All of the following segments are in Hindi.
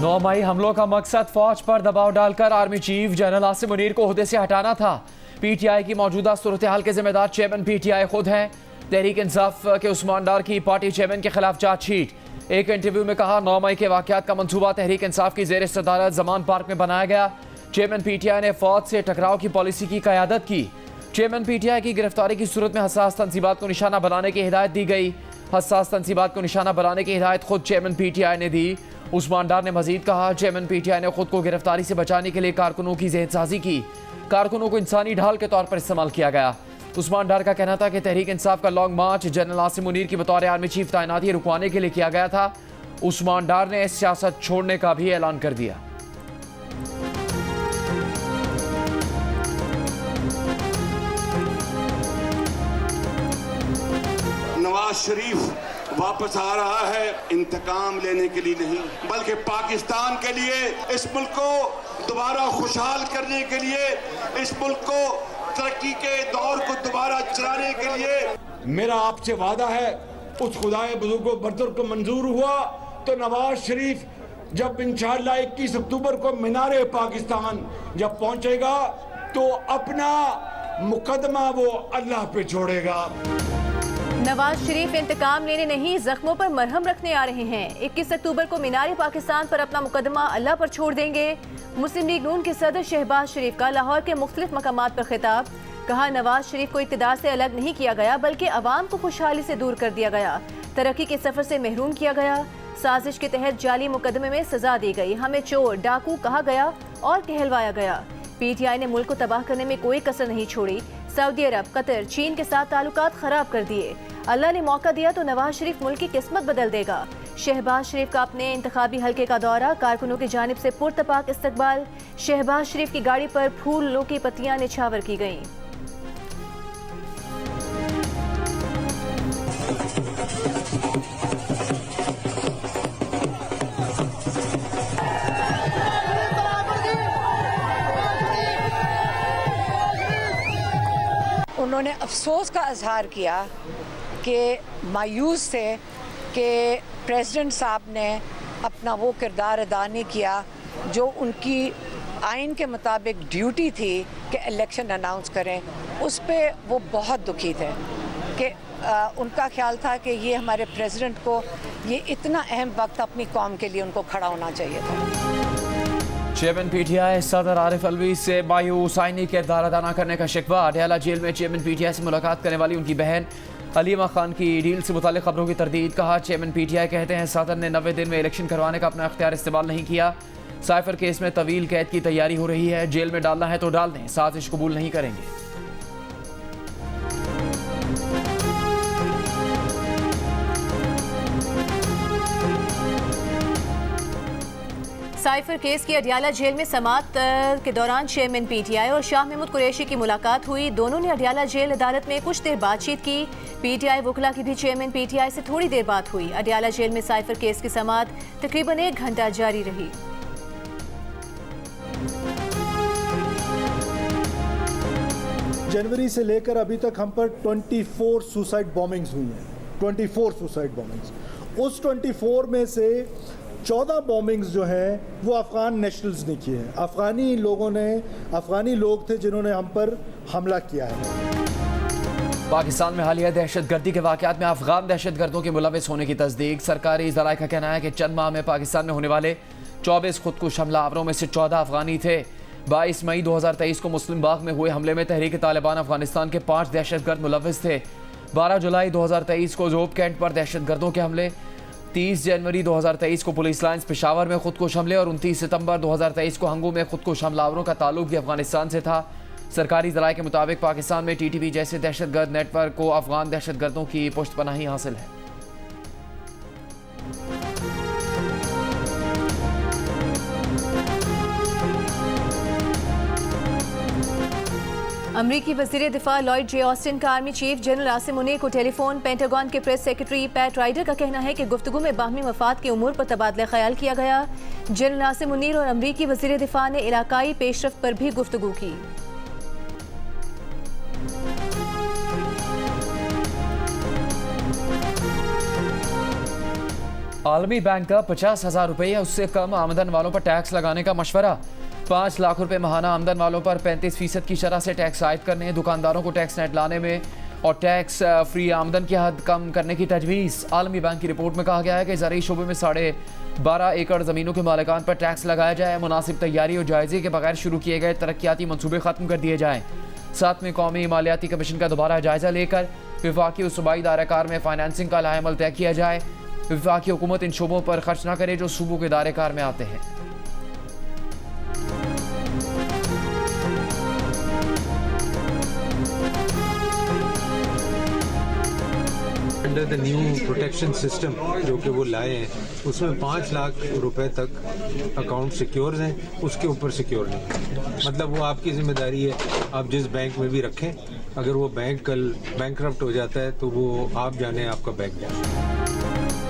9 मई हमलों का मकसद फौज पर दबाव डालकर army chief general Asim Munir को ओहदे से हटाना था। पीटीआई की मौजूदा सूरत हाल के जिम्मेदार चेयरमैन पीटीआई खुद हैं। तहरीक इंसाफ के उस्मान डार की पार्टी चेयरमैन के खिलाफ चार्जशीट। एक इंटरव्यू में कहा 9 मई के वाकयात का मंसूबा तहरीक इंसाफ की जेर सदारत जमान पार्क में बनाया गया। चेयरमैन पीटीआई ने फौज से टकराव की पॉलिसी की क़यादत की। चेयरमैन पीटीआई की गिरफ्तारी की सूरत में हसास तनसीबात को निशाना बनाने की हिदायत दी गई। हसास तनसीबात को निशाना बनाने की हिदायत खुद चेयरमैन पीटीआई ने दी। उस्मान डार ने मजीद कहा, चेयरमैन पीटीआई ने खुद को गिरफ्तारी से बचाने के लिए कारकुनों की जहनसाजी की। कारकुनों को इंसानी ढाल के तौर पर इस्तेमाल किया गया। उस्मान डार का कहना था कि तहरीक इंसाफ का लॉन्ग मार्च जनरल आसिम मुनीर की बतौर आर्मी चीफ तैनाती रुकवाने के लिए किया गया था। उस्मान डार ने सियासत छोड़ने का भी ऐलान कर दिया। नवाज शरीफ वापस आ रहा है इंतकाम लेने के लिए नहीं, बल्कि पाकिस्तान के लिए, इस मुल्क को दोबारा खुशहाल करने के लिए, इस मुल्क को तरक्की के दौर को दोबारा चलाने के लिए। मेरा आपसे वादा है, उस खुदाए बुजुर्गो बरदर को मंजूर हुआ तो नवाज शरीफ जब इंशाअल्लाह 21 अक्टूबर को मीनारे पाकिस्तान जब पहुंचेगा तो अपना मुकदमा वो अल्लाह पे छोड़ेगा। नवाज शरीफ इंतकाम लेने नहीं, जख्मों पर मरहम रखने आ रहे हैं। 21 अक्टूबर को मीनारे पाकिस्तान पर अपना मुकदमा अल्लाह पर छोड़ देंगे। मुस्लिम लीग नून के सदर शहबाज शरीफ का लाहौर के मुख्तलिफ मकामात पर खिताब। कहा, नवाज शरीफ को इक़्तिदार से अलग नहीं किया गया, बल्कि अवाम को खुशहाली से दूर कर दिया गया, तरक्की के सफर से महरूम किया गया। साजिश के तहत जाली मुकदमे में सजा दी गई, हमें चोर डाकू कहा गया और कहलवाया गया। पीटीआई ने मुल्क को तबाह करने में कोई कसर नहीं छोड़ी। सऊदी अरब, कतर, चीन के साथ ताल्लुकात खराब कर दिए। अल्लाह ने मौका दिया तो नवाज शरीफ मुल्क की किस्मत बदल देगा। शहबाज शरीफ का अपने इंतखाबी हल्के का दौरा, कारकुनों की जानिब से पुरतपाक इस्तकबाल। शहबाज शरीफ की गाड़ी पर फूलों की पत्तियां निछावर की गईं। उन्होंने अफसोस का इजहार किया कि मायूस थे कि प्रेसिडेंट साहब ने अपना वो किरदार अदा नहीं किया जो उनकी आइन के मुताबिक ड्यूटी थी कि इलेक्शन अनाउंस करें। उस पे वो बहुत दुखी थे कि उनका ख्याल था कि ये हमारे प्रेसिडेंट को ये इतना अहम वक्त अपनी कौम के लिए उनको खड़ा होना चाहिए था। चेयरमैन पीटीआई सदर आरिफ अलवी से मायूस आईनी किरदार अदा न करने का शिकवा। अडयाला जेल में चेयरमैन पीटीआई से मुलाकात करने वाली उनकी बहन अलीमा खान की डील से मुतालिक खबरों की तरदीद। कहा, चेयरमैन पीटीआई कहते हैं सदर ने 90 दिन में इलेक्शन करवाने का अपना इख्तियार इस्तेमाल नहीं किया। साइफर केस में तवील कैद की तैयारी हो रही है, जेल में डालना है तो डाल दें, साजिश कबूल नहीं करेंगे। साइफर केस की अडयाला जेल में समाअत के दौरान चेयरमैन पीटीआई और शाह महमूद कुरैशी की मुलाकात हुई। दोनों ने अडयाला जेल अदालत में कुछ देर बातचीत की। पीटीआई वकला की भी चेयरमैन पीटीआई से थोड़ी देर बात हुई। अडयाला जेल में साइफर केस की समाअत तकरीबन 1 घंटा जारी रही। जनवरी से लेकर अभी तक हम पर 24 सुसाइड बॉम्बिंग्स हुई हैं। 24 सुसाइड बॉम्बिंग्स। उस 24 में से 14 बॉम्बिंग्स जो हैं वो अफ़गान नेशनल्स ने किए हैं। अफ़गानी लोग थे जिन्होंने हम पर हमला किया है। पाकिस्तान में हालिया दहशतगर्दी के वाक़यात में अफ़गान दहशतगर्दों के मुलविस होने की तस्दीक। सरकारी ज़राए का कहना है कि चंद माह में पाकिस्तान में होने वाले 24 खुदकुश हमलावरों में से 14 अफ़गानी थे। 22 मई 2023 को मुस्लिम बाग में हुए हमले में तहरीक तालिबान अफगानिस्तान के 5 दहशतगर्द मुलविस थे। 12 जुलाई 2023 को जोब कैंट पर दहशतगर्दों के हमले। 30 जनवरी 2023 को पुलिस लाइन्स पेशावर में खुदकुश हमले और 29 सितंबर 2023 को हंगू में खुदकुश हमलावरों का ताल्लुक भी अफगानिस्तान से था। सरकारी ज़राए के मुताबिक पाकिस्तान में टीटीपी जैसे दहशतगर्द नेटवर्क को अफगान दहशतगर्दों की पुश्तपनाही हासिल है। अमरीकी वज़ीर दिफा लॉयड जे ऑस्टिन का army chief general Asim Munir को टेलीफोन। पेंटागन के प्रेस सेक्रेटरी पैट राइडर का कहना है कि गुफ्तगू में बाहमी मफाद के उमूर पर तबादला ख्याल किया गया। जनरल आसिम मुनीर और अमरीकी वज़ीर दिफा ने इलाकाई पेशरफ्त पर भी गुफ्तगू की। आलमी बैंक का 50,000 रुपये या उससे कम आमदन वालों पर टैक्स लगाने का मशवरा। 5 लाख रुपए माहाना आमदन वालों पर 35% की शरह से टैक्स आयद करने, दुकानदारों को टैक्स नेट लाने में और टैक्स फ्री आमदन की हद कम करने की तजवीज़। आलमी बैंक की रिपोर्ट में कहा गया है कि ज़रूरी शोबे में 12.5 एकड़ ज़मीनों के मालिकान पर टैक्स लगाया जाए। मुनासिब तैयारी और जायजे के बगैर शुरू किए गए तरक्याती मनसूबे ख़त्म कर दिए जाएँ। साथ में कौमी मालियाती कमीशन का दोबारा जायजा लेकर विफाकी और सूबाई दायराकार में फाइनेंसिंग का लाएमल तय किया जाए। विफाकी हुकूमत इन शोबों पर खर्च न करे जो सूबों के दायरेकार में आते हैं। Under the new protection system जो कि वो लाए हैं, उसमें 5 लाख रुपए तक अकाउंट सिक्योर हैं, उसके ऊपर सिक्योर नहीं। मतलब वो आपकी जिम्मेदारी है, आप जिस बैंक में भी रखें, अगर वो बैंक कल बैंकरप्ट हो जाता है तो वो आप जाने, आपका बैंक जाने।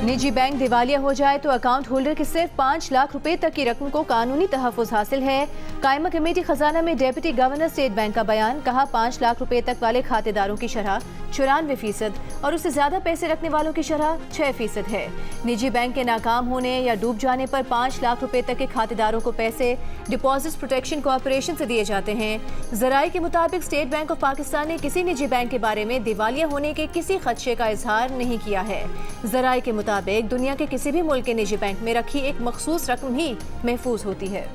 निजी बैंक दिवालिया हो जाए तो अकाउंट होल्डर की सिर्फ 5 लाख रुपए तक की रकम को कानूनी तहफ़्फ़ुज़ हासिल है। कायमा कमेटी खजाना में डेप्यूटी गवर्नर स्टेट बैंक का बयान। कहा 5 लाख रुपए तक वाले खातेदारों की शरह 94% और उससे ज्यादा पैसे रखने वालों की शरह 6% है। निजी बैंक के नाकाम होने या डूब जाने पर 5 लाख रुपए तक के खातेदारों को पैसे डिपॉजिट प्रोटेक्शन कॉर्पोरेशन से दिए जाते हैं। ज़राए के मुताबिक स्टेट बैंक ऑफ पाकिस्तान ने किसी निजी बैंक के बारे में दिवालिया होने के किसी खदशे का इजहार नहीं किया है। ज़राए के मुताबिक दुनिया के किसी भी मुल्क के निजी बैंक में रखी एक मखसूस रकम ही महफूज होती है।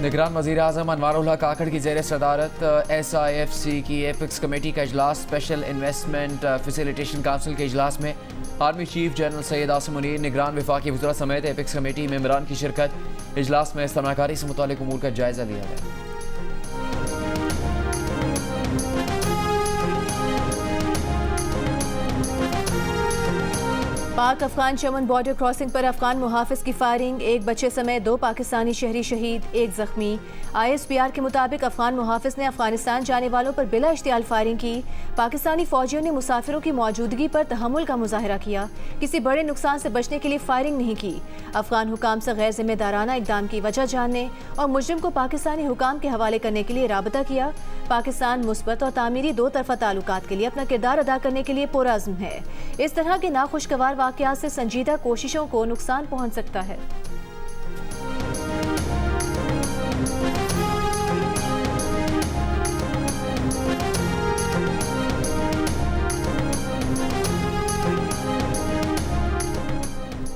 निगरान वज़ीर आज़म अनवारुल हक काकड़ की ज़ेर सदारत SIFC की एपिक्स कमेटी का इजलास, स्पेशल इन्वेस्टमेंट फैसिलिटेशन काउंसिल के इजलास में army chief general Syed Asim Munir, निगरान वफाकी वज़रा समेत एपिक्स कमेटी मेंबरान की शिरकत। इजलास में सरमाकारी से मुताल्लिक़ उमूर का जायज़ा लिया गया। पाक अफगान चमन बॉर्डर क्रॉसिंग पर अफगान मुहाफिज की फायरिंग, एक बच्चे समेत 2 पाकिस्तानी शहरी शहीद, 1 जख्मी। ISPR के मुताबिक अफगान मुहाफिज ने अफगानिस्तान जाने वालों पर बिला इश्तियाल फायरिंग की। पाकिस्तानी फौजियों ने मुसाफिरों की मौजूदगी पर तहम्मुल का मुजाहरा किया, किसी बड़े नुकसान से बचने के लिए फायरिंग नहीं की। अफगान हुकाम से गैर जिम्मेदाराना इकदाम की वजह जानने और मुजरिम को पाकिस्तानी हुकाम के हवाले करने के लिए राबता किया। पाकिस्तान मुस्बत और तामीरी 2 तरफा ताल्लुकात के लिए अपना किरदार अदा करने के लिए पुरअज़्म है। इस तरह के नाखुशगवार वाक़यात से संजीदा कोशिशों को नुकसान पहुंच सकता है।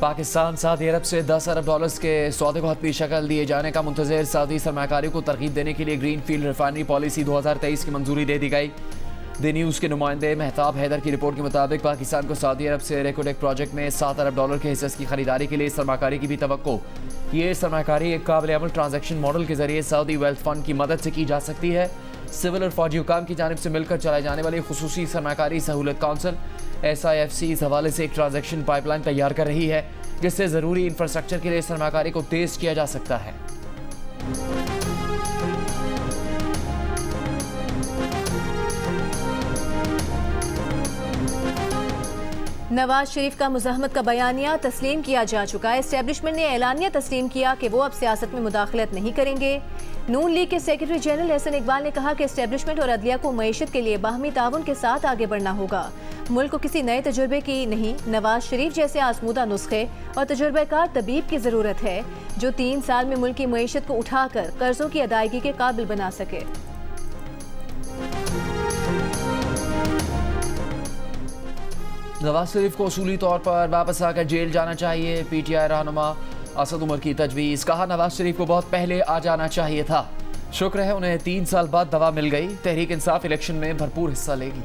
पाकिस्तान सऊदी अरब से 10 अरब डॉलर्स के सौदे को हतमी शक्ल दिए जाने का मुंतज़िर सऊदी सरमाकारी को तरगीब देने के लिए ग्रीन फील्ड रिफाइनरी पॉलिसी 2023 की मंजूरी दे दी गई। द न्यूज़ के नुमाइंदे महताब हैदर की रिपोर्ट के मुताबिक पाकिस्तान को सऊदी अरब से रेकोडेक प्रोजेक्ट में 7 अरब डॉलर के हिस्से की खरीदारी के लिए सरमाकारी की भी तवक्को। ये सरमाकारी एक काबिल अमल ट्रांजैक्शन मॉडल के जरिए सऊदी वेल्थ फंड की मदद से की जा सकती है। सिविल और फौजी हुकाम की जानिब से मिलकर चलाए जाने वाली खुसूसी सरमाकारी सहूलत काउंसिल SIFC इस हवाले से एक ट्रांजैक्शन पाइपलाइन तैयार कर रही है, जिससे ज़रूरी इंफ्रास्ट्रक्चर के लिए सरमाकारी को तेज़ किया जा सकता है। नवाज शरीफ का मुज़ाहमत का बयानिया तस्लीम किया जा चुका है। एस्टेब्लिशमेंट ने एलानिया तस्लीम किया कि वो अब सियासत में मुदाखलत नहीं करेंगे। नून लीग के सेक्रेटरी जनरल एहसन इकबाल ने कहा कि एस्टेब्लिशमेंट और अदलिया को मईशत के लिए बाहमी ताउन के साथ आगे बढ़ना होगा। मुल्क को किसी नए तजुर्बे की नहीं, नवाज शरीफ जैसे आजमूदा नुस्खे और तजुर्बेकार तबीब की ज़रूरत है जो 3 साल में मुल्क की मईशत को उठाकर कर्जों की अदायगी के काबिल बना सके। नवाज शरीफ को उसूली तौर पर वापस आकर जेल जाना चाहिए। PTI रहनुमा असद उमर की तजवीज़। कहा नवाज शरीफ को बहुत पहले आ जाना चाहिए था। शुक्र है उन्हें 3 साल बाद दवा मिल गई। तहरीक इंसाफ इलेक्शन में भरपूर हिस्सा लेगी।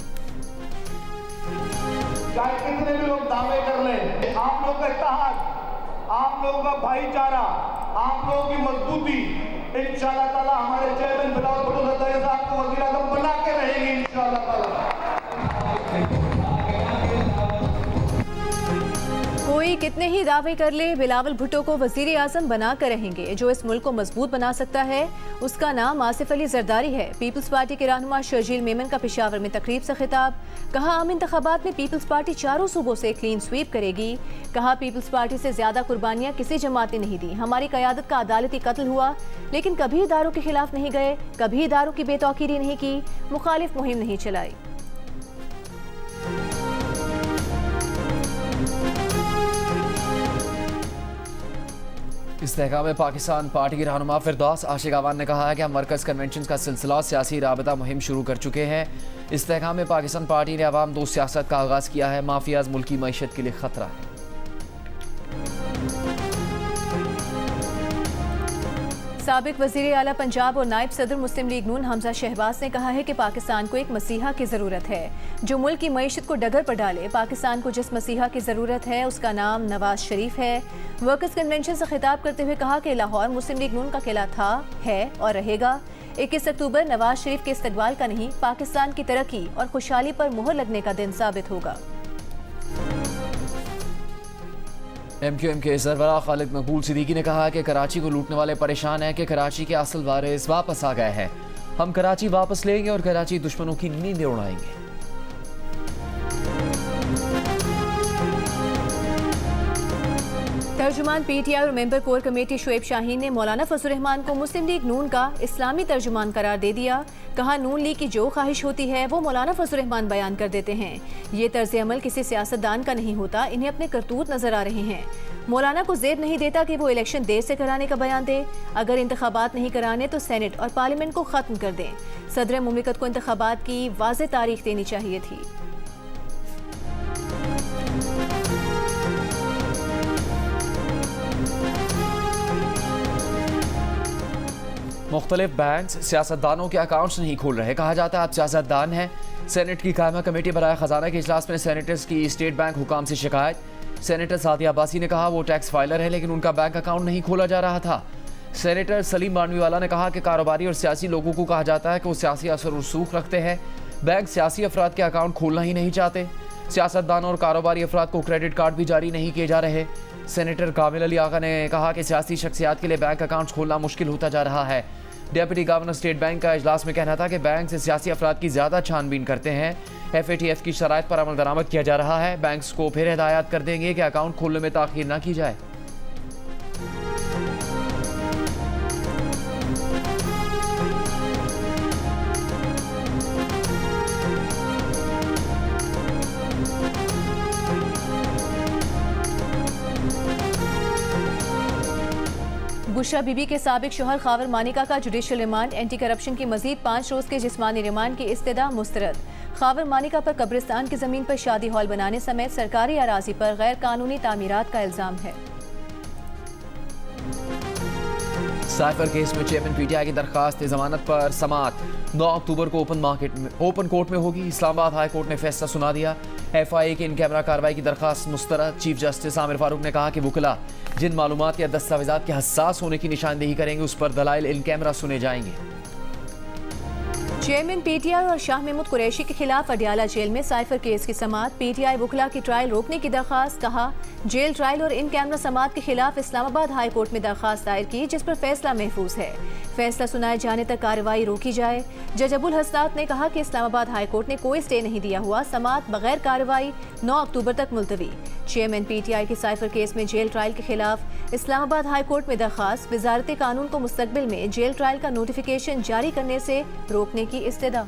चाहे कितने भी लोग दावे कर लें, आप लोग का इत्तेहाद, आप लोगों का भाईचारा, आप लोगों की मजबूती इंशाअल्लाह ताला हमारे चेयरमैन बिलावल भुट्टो ज़रदारी साहब को वज़ीर आज़म बना के रहेगी इंशाअल्लाह ताला। कोई कितने ही दावे कर ले, बिलावल भुट्टो को वजीर आजम बना कर रहेंगे। जो इस मुल्क को मजबूत बना सकता है उसका नाम आसिफ अली जरदारी है। पीपल्स पार्टी के रहनुमा शर्जील मेमन का पेशावर में तकरीब से खिताब। कहा आम इंतखाबात में पीपल्स पार्टी चारों सूबों से क्लीन स्वीप करेगी। कहा पीपल्स पार्टी से ज्यादा कुर्बानियां किसी जमात ने नहीं दी। हमारी क़यादत का अदालती कत्ल हुआ लेकिन कभी इदारों के खिलाफ नहीं गए, कभी इदारों की बेतौकीरी नहीं की, मुखालिफ मुहिम नहीं चलाई। इस्तेहकाम पाकिस्तान पार्टी के रहनुमा फिरदौस आशिक अवान ने कहा है कि हम मरकज़ कन्वेंशन का सिलसिला सियासी राबता मुहिम शुरू कर चुके हैं। इस्तेहकाम पाकिस्तान पार्टी ने अवाम दो सियासत का आगाज़ किया है। माफियाज मुल्की मईशत के लिए खतरा है। साबिक वजीर आला पंजाब और नायब सदर मुस्लिम लीग नून हमजा शहबाज ने कहा है कि पाकिस्तान को एक मसीहा की ज़रूरत है जो मुल्क की मईशत को डगर पर डाले। पाकिस्तान को जिस मसीहा की ज़रूरत है उसका नाम नवाज शरीफ है। वर्कर्स कन्वेंशन से खिताब करते हुए कहा कि लाहौर मुस्लिम लीग नून का किला था, है और रहेगा। 21 अक्टूबर नवाज शरीफ के इस्तकबाल का नहीं, पाकिस्तान की तरक्की और खुशहाली पर मुहर लगने का दिन साबित होगा। MQM के सरबराह खालिद मकबूल सिद्दीकी ने कहा कि कराची को लूटने वाले परेशान हैं कि कराची के असल वारिस वापस आ गए हैं। हम कराची वापस लेंगे और कराची दुश्मनों की नींदें उड़ाएंगे। तर्जुमान PTI और member core committee Shoaib Shaheen ने मौलाना फजल रहमान को मुस्लिम लीग नून का इस्लामी तर्जुमान करार दे दिया। कहा नून लीग की जो ख्वाहिश होती है वो मौलाना फजल रहमान बयान कर देते हैं। ये तर्ज अमल किसी सियासतदान का नहीं होता, इन्हें अपने करतूत नजर आ रहे हैं। मौलाना को ज़ेब नहीं देता कि वो इलेक्शन देर से कराने का बयान दे। अगर इंतखाबात नहीं कराने तो सेनेट और पार्लियामेंट को खत्म कर दें। सदर मुमलिकत को इंतखाबात की वाज़ेह तारीख देनी चाहिए थी। मुख्तलिफ बैंक सियासतदानों के अकाउंट्स नहीं खोल रहे। कहा जाता है आप सियासतदान हैं। सेनेट की कायमा कमेटी बराए खजाना के इजलास में सेनेटर्स की स्टेट बैंक हुकाम से शिकायत। सेनेटर सादिया अब्बासी ने कहा वो टैक्स फाइलर है लेकिन उनका बैंक अकाउंट नहीं खोला जा रहा था। सेनेटर सलीम बानवीवाला ने कहा कि कारोबारी और सियासी लोगों को कहा जाता है कि वो सियासी असर रसूख रखते हैं, बैंक सियासी अफराद के अकाउंट खोलना ही नहीं चाहते। सियासतदानों और कारोबारी अफराद को क्रेडिट कार्ड भी जारी नहीं किए जा रहे। सेनेटर कामिल अली आगा ने कहा कि सियासी शख्सियात के लिए बैंक अकाउंट खोलना मुश्किल होता जा रहा है। डेप्यूटी गवर्नर स्टेट बैंक का इजलास में कहना था कि बैंक से सियासी अफराद की ज़्यादा छानबीन करते हैं। FATF की शराइत पर अमल दरामद किया जा रहा है। बैंक्स को फिर हिदायत कर देंगे कि अकाउंट खोलने में ताख़ीर न की जाए। बुशरा बीबी के साबिक शोहर खावर मानिका का जुडिशल रिमांड। एंटी करप्शन की मजीद 5 रोज के जिस्मानी रिमांड की इस्तदा मुस्तरद। खावर मानिका पर कब्रिस्तान की जमीन पर शादी हॉल बनाने समेत सरकारी अराजी पर गैर कानूनी तामीरात का इल्जाम है। साइफर केस में चेयरमैन PTI की दरखास्त जमानत पर समाअत 9 अक्टूबर को ओपन कोर्ट में होगी। इस्लामाबाद हाई कोर्ट ने फैसला सुना दिया। FIA की इन कैमरा कार्रवाई की दरखास्त मुस्तरद। चीफ जस्टिस आमिर फारूक ने कहा कि वुकला जिन मालूमात या दस्तावेजात के हसास होने की निशानदेही करेंगे उस पर दलाइल इन कैमरा सुने जाएंगे। चेयरमैन PTI और शाह महमूद कुरैशी के खिलाफ अडियाला जेल में साइफर केस की समाअत। PTI वुकला की ट्रायल रोकने की दरखास्त। कहा जेल ट्रायल और इन कैमरा समाअत के खिलाफ इस्लामाबाद हाई कोर्ट में दरखास्त दायर की जिस पर फैसला महफूज है। फैसला सुनाए जाने तक कार्रवाई रोकी जाए। जज अबुल हसनात ने कहा कि इस्लामाबाद हाई कोर्ट ने कोई स्टे नहीं दिया हुआ। समाअत बगैर कार्रवाई 9 अक्टूबर तक मुलतवी। चेयरमैन PTI के साइफर केस में जेल ट्रायल के खिलाफ इस्लामाबाद हाई कोर्ट में दरखास्त। वजारत कानून को मुस्तकबिल में जेल ट्रायल का नोटिफिकेशन जारी करने से रोकने की इस्तदा।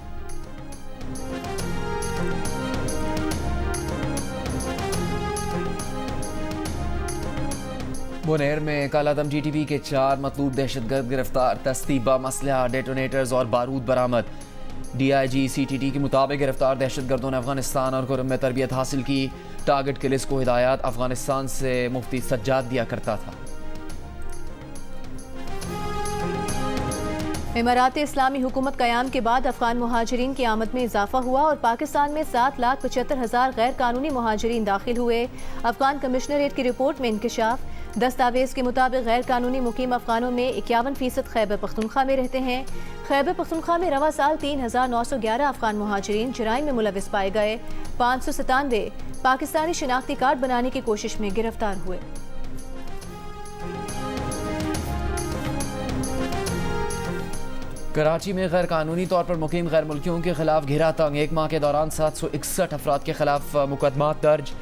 बुनेर में कालादम GTB के 4 मतलूब दहशतगर्द गिरफ्तार। दस्ती बम, असलहा, डेटोनेटर्स और बारूद बरामद। DIG CTT के मुताबिक गिरफ्तार दहशतगर्दों ने अफगानिस्तान और कुरम में तरबियत हासिल की। टारगेट की लिस्ट को हिदायत अफगानिस्तान से मुफ्ती सज्जाद दिया करता था। इमारात इस्लामी हुकूमत क़याम के बाद अफगान मुहाजिरीन की आमद में इजाफा हुआ और पाकिस्तान में 7,75,000 गैर कानूनी मुहाजिरीन दाखिल हुए। अफगान कमिश्नरेट की रिपोर्ट में इंकशाफ। दस्तावेज के मुताबिक गैर कानूनी मुकीम अफगानों में 51% खैबर पख्तूनख्वा में रहते हैं। खैबर पख्तूनख्वा में रवा साल 3,911 अफगान मुहाजिरीन जराइम में मुलविस पाए गए। 597 पाकिस्तानी शिनाख्ती कार्ड बनाने की कोशिश में गिरफ्तार हुए। कराची में गैर कानूनी तौर पर मुकीम गैर मुल्कियों के खिलाफ घेरा तंग। एक माह के दौरान 761 अफराद के खिलाफ मुकदमा दर्ज।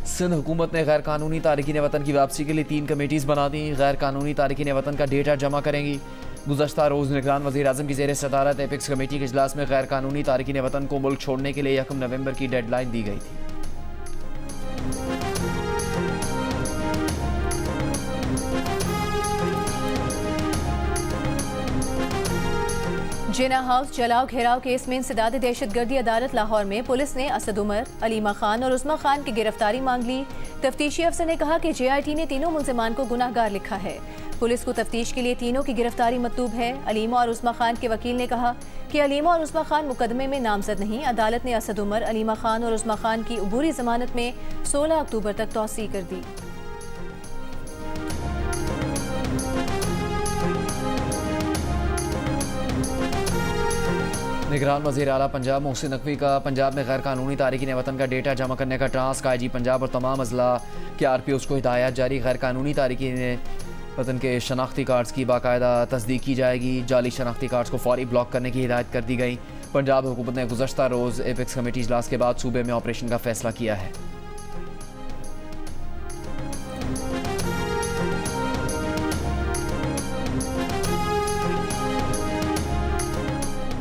सिंध हुकूमत ने गैर कानूनी तारिकीन वतन की वापसी के लिए 3 कमेटीज़ बना दी। गैर कानूनी तारिकीन वतन का डेटा जमा करेंगी। गुज़श्ता रोज़ निगरान वज़ीर आज़म की ज़ेर सदारत एपिक्स कमेटी के इजलास में गैर कानूनी तारिकीन वतन को मुल्क छोड़ने के लिए 1 नवंबर की डेडलाइन दी गई थी। जिना हाउस जलाओ घेराव केस में इंसदाद दहशतगर्दी अदालत लाहौर में पुलिस ने असद उमर, अलीमा खान और उस्मा खान की गिरफ्तारी मांग ली। तफ्तीशी अफसर ने कहा कि JIT ने तीनों मुल्जिमान को गुनाहगार लिखा है। पुलिस को तफ्तीश के लिए तीनों की गिरफ्तारी मतलूब है। अलीमा और उस्मा खान के वकील ने कहा कि अलीमा और उस्मा खान मुकदमे में नामजद नहीं। अदालत ने असद उमर, अलीमा खान और उस्मा खान की अबूरी जमानत में 16 अक्टूबर तक तौसी कर दी। निगरान वज़ीर आला पंजाब मोहसिन नकवी का पंजाब में गैर कानूनी तारिकीन वतन का डेटा जमा करने का टास्क। IG पंजाब और तमाम अजला के RPOs को हिदायत जारी। गैर कानूनी तारिकीन वतन के शनाख्ती कार्ड्स की बाकायदा तस्दीक की जाएगी। जाली शनाख्ती कार्ड्स को फौरी ब्लॉक करने की हिदायत कर दी गई। पंजाब हुकूमत ने गुज़श्ता रोज़ एपेक्स कमेटी इजलास के बाद सूबे में ऑपरेशन का फैसला किया है।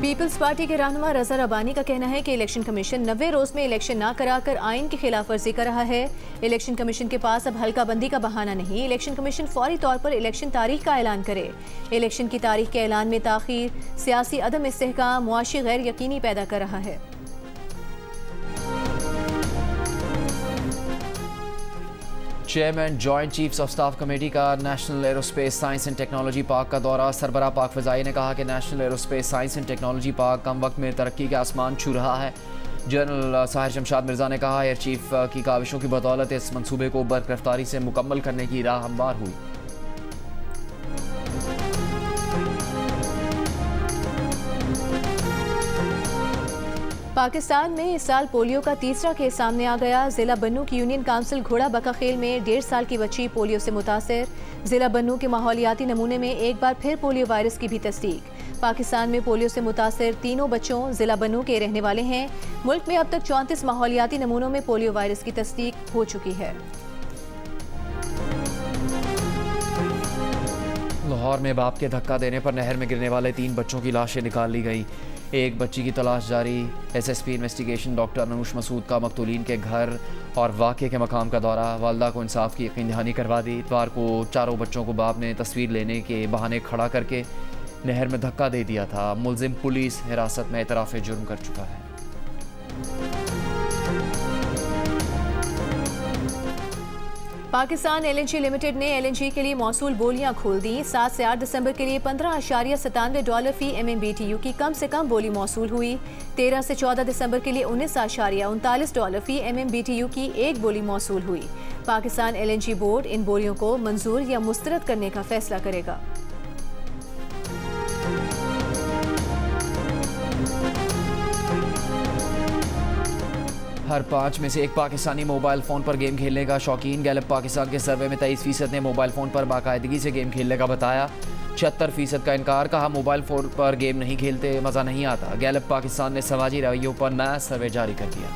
पीपल्स पार्टी के रहनुमा रज़ा रबानी का कहना है कि इलेक्शन कमीशन 90 रोज में इलेक्शन ना कराकर आइन की खिलाफ वर्जी कर रहा है। इलेक्शन कमीशन के पास अब हल्का बंदी का बहाना नहीं। इलेक्शन कमीशन फौरी तौर पर इलेक्शन तारीख का ऐलान करे। इलेक्शन की तारीख के ऐलान में ताखीर सियासी अदम इस्तेहकाम मुआशी गैर यकीनी पैदा कर रहा है। Chairman joint chiefs of staff committee का national aerospace science and technology park का दौरा। सरबराह पाक फ़ज़ाई ने कहा कि national aerospace science and technology park कम वक्त में तरक्की के आसमान छू रहा है। जनरल साहिर शमशाद मिर्ज़ा ने कहा एयर चीफ की काविशों की बदौलत इस मंसूबे को बरकरफ्तारी से मुकम्मल करने की राह हमवार हुई। पाकिस्तान में इस साल पोलियो का तीसरा केस सामने आ गया। जिला बन्नू की यूनियन काउंसिल घोड़ा बका खेल में 1.5 साल की बच्ची पोलियो से मुतासर। जिला बन्नू के माहौलियाती नमूने में एक बार फिर पोलियो वायरस की भी तस्दीक। पाकिस्तान में पोलियो से मुतासर तीनों बच्चों जिला बन्नू के रहने वाले हैं। मुल्क में अब तक 34 माहौलियाती नमूनों में पोलियो वायरस की तस्दीक हो चुकी है। लाहौर में बाप के धक्का देने पर नहर में गिरने वाले 3 बच्चों की लाशें निकाल ली गई। एक बच्ची की तलाश जारी। SSP investigation doctor Anush Masood का मकतूलीन के घर और वाक़े के मकाम का दौरा। वालदा को इंसाफ की यकीन दहानी करवा दी। इतवार को चारों बच्चों को बाप ने तस्वीर लेने के बहाने खड़ा करके नहर में धक्का दे दिया था। मुलजिम पुलिस हिरासत में एतराफ़ जुर्म कर चुका है। पाकिस्तान LNG लिमिटेड ने LNG के लिए मौसूल बोलियां खोल दी। 7 से 8 दिसंबर के लिए $15.97 फी MMBTU की कम से कम बोली मौसूल हुई। 13 से 14 दिसंबर के लिए $19.39 फी MMBTU की एक बोली मौसूल हुई। पाकिस्तान LNG बोर्ड इन बोलियों को मंजूर या मुस्तरद करने का फैसला करेगा। हर 5 में से एक पाकिस्तानी मोबाइल फ़ोन पर गेम खेलने का शौकीन। गैलप पाकिस्तान के सर्वे में 23% ने मोबाइल फ़ोन पर बाकायदगी से गेम खेलने का बताया। 76% का इनकार। कहा मोबाइल फ़ोन पर गेम नहीं खेलते, मज़ा नहीं आता। गैलप पाकिस्तान ने समाजी रवैयों पर नया सर्वे जारी कर दिया।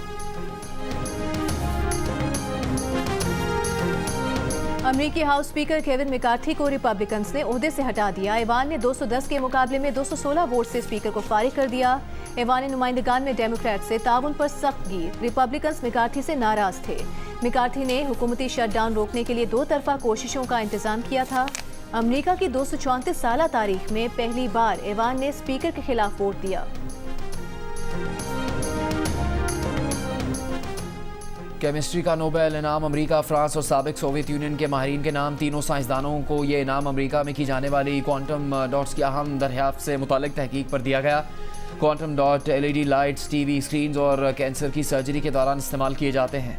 अमरीकी हाउस स्पीकर केविन मैकार्थी को रिपब्लिकन्स ने ओहदे से हटा दिया। ऐवान ने 210 के मुकाबले में 216 वोट से स्पीकर को फारिग कर दिया। ऐवान नुमाइंदगान में डेमोक्रेट से ताउन पर सख्त गिर। रिपब्लिकन्स मैकार्थी से नाराज थे। मैकार्थी ने हुकूमती शटडाउन रोकने के लिए 2 तरफा कोशिशों का इंतजाम किया था। अमरीका की 234 साल तारीख में पहली बार ऐवान ने स्पीकर के खिलाफ वोट दिया। केमिस्ट्री का नोबेल इनाम अमेरिका, फ्रांस और साबिक सोवियत यूनियन के माहिरीन के नाम। तीनों साइंसदानों को ये इनाम अमेरिका में की जाने वाली क्वांटम डॉट्स की अहम दरियाफ्त से मुतालिक तहकीक पर दिया गया। Quantum dot LED lights, TV screens और कैंसर की सर्जरी के दौरान इस्तेमाल किए जाते हैं।